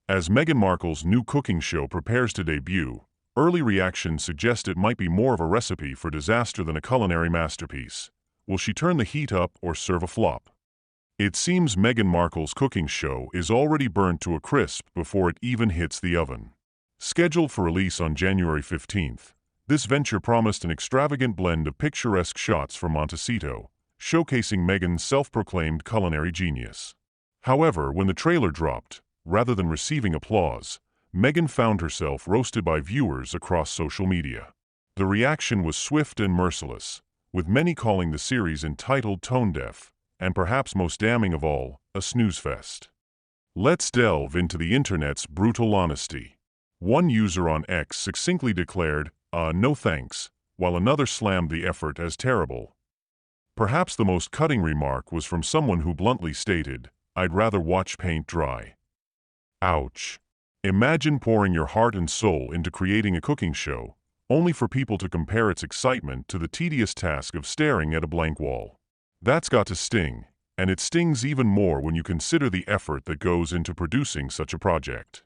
As Meghan Markle's new cooking show prepares to debut, early reactions suggest it might be more of a recipe for disaster than a culinary masterpiece. Will she turn the heat up or serve a flop? It seems Meghan Markle's cooking show is already burnt to a crisp before it even hits the oven. Scheduled for release on January 15th, this venture promised an extravagant blend of picturesque shots from Montecito, showcasing Meghan's self-proclaimed culinary genius. However, when the trailer dropped, rather than receiving applause, Meghan found herself roasted by viewers across social media. The reaction was swift and merciless, with many calling the series entitled tone-deaf, and perhaps most damning of all, a snooze fest. Let's delve into the internet's brutal honesty. One user on X succinctly declared, no thanks, while another slammed the effort as terrible. Perhaps the most cutting remark was from someone who bluntly stated, "I'd rather watch paint dry." Ouch. Imagine pouring your heart and soul into creating a cooking show, only for people to compare its excitement to the tedious task of staring at a blank wall. That's got to sting, and it stings even more when you consider the effort that goes into producing such a project.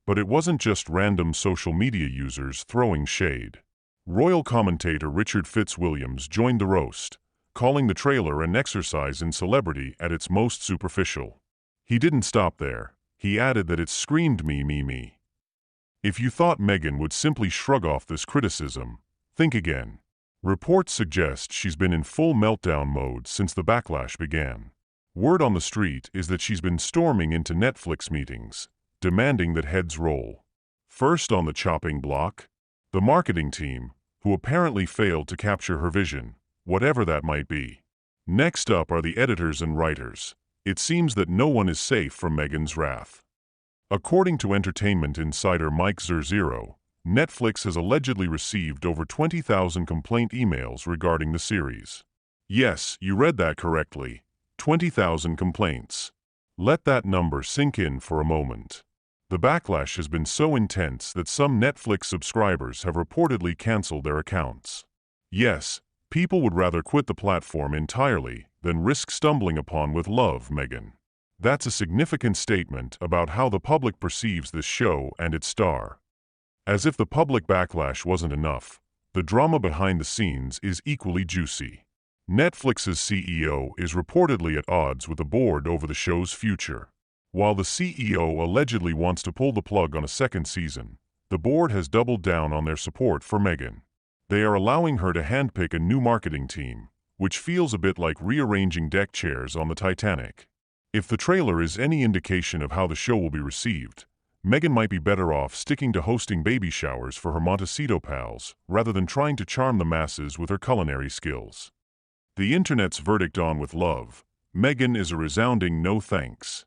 But it wasn't just random social media users throwing shade. Royal commentator Richard Fitzwilliams joined the roast, calling the trailer an exercise in celebrity at its most superficial. He didn't stop there. He added that it screamed me. If you thought Meghan would simply shrug off this criticism, think again. Reports suggest she's been in full meltdown mode since the backlash began. Word on the street is that she's been storming into Netflix meetings, demanding that heads roll. First on the chopping block, the marketing team, who apparently failed to capture her vision, whatever that might be. Next up are the editors and writers. It seems that no one is safe from Meghan's wrath. According to entertainment insider Mike Zerzero, Netflix has allegedly received over 20,000 complaint emails regarding the series. Yes, you read that correctly. 20,000 complaints. Let that number sink in for a moment. The backlash has been so intense that some Netflix subscribers have reportedly canceled their accounts. Yes, people would rather quit the platform entirely than risk stumbling upon with Love, Meghan. That's a significant statement about how the public perceives this show and its star. As if the public backlash wasn't enough, the drama behind the scenes is equally juicy. Netflix's CEO is reportedly at odds with the board over the show's future. While the CEO allegedly wants to pull the plug on a second season, the board has doubled down on their support for Meghan. They are allowing her to handpick a new marketing team, which feels a bit like rearranging deck chairs on the Titanic. If the trailer is any indication of how the show will be received, Meghan might be better off sticking to hosting baby showers for her Montecito pals rather than trying to charm the masses with her culinary skills. The internet's verdict on With Love, Meghan is a resounding no thanks.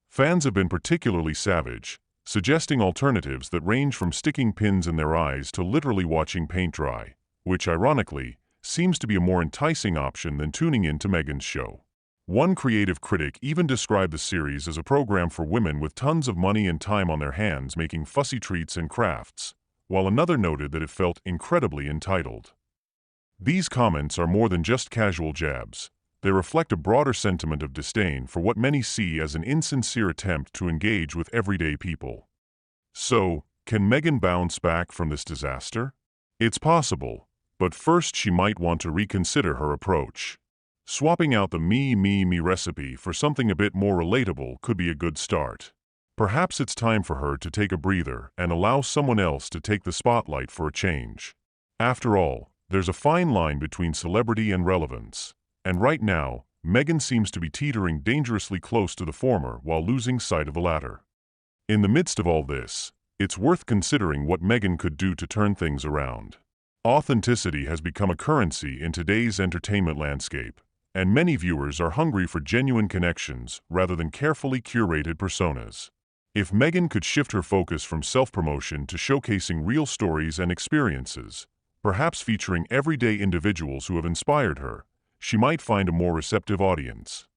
Fans have been particularly savage, suggesting alternatives that range from sticking pins in their eyes to literally watching paint dry, which, ironically, seems to be a more enticing option than tuning in to Meghan's show. One creative critic even described the series as a program for women with tons of money and time on their hands making fussy treats and crafts, while another noted that it felt incredibly entitled. These comments are more than just casual jabs. They reflect a broader sentiment of disdain for what many see as an insincere attempt to engage with everyday people. So, can Meghan bounce back from this disaster? It's possible, but first she might want to reconsider her approach. Swapping out the me recipe for something a bit more relatable could be a good start. Perhaps it's time for her to take a breather and allow someone else to take the spotlight for a change. After all, there's a fine line between celebrity and relevance. And right now, Meghan seems to be teetering dangerously close to the former while losing sight of the latter. In the midst of all this, it's worth considering what Meghan could do to turn things around. Authenticity has become a currency in today's entertainment landscape, and many viewers are hungry for genuine connections rather than carefully curated personas. If Meghan could shift her focus from self-promotion to showcasing real stories and experiences, perhaps featuring everyday individuals who have inspired her, she might find a more receptive audience.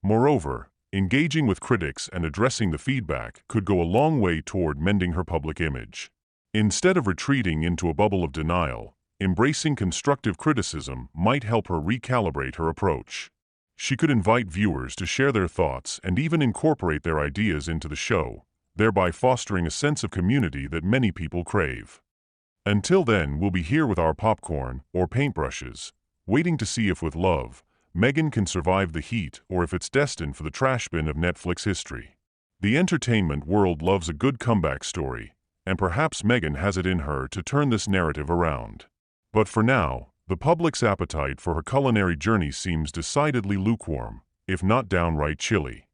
Moreover, engaging with critics and addressing the feedback could go a long way toward mending her public image. Instead of retreating into a bubble of denial, embracing constructive criticism might help her recalibrate her approach. She could invite viewers to share their thoughts and even incorporate their ideas into the show, thereby fostering a sense of community that many people crave. Until then, we'll be here with our popcorn or paintbrushes, waiting to see if with love, Meghan can survive the heat or if it's destined for the trash bin of Netflix history. The entertainment world loves a good comeback story, and perhaps Meghan has it in her to turn this narrative around. But for now, the public's appetite for her culinary journey seems decidedly lukewarm, if not downright chilly.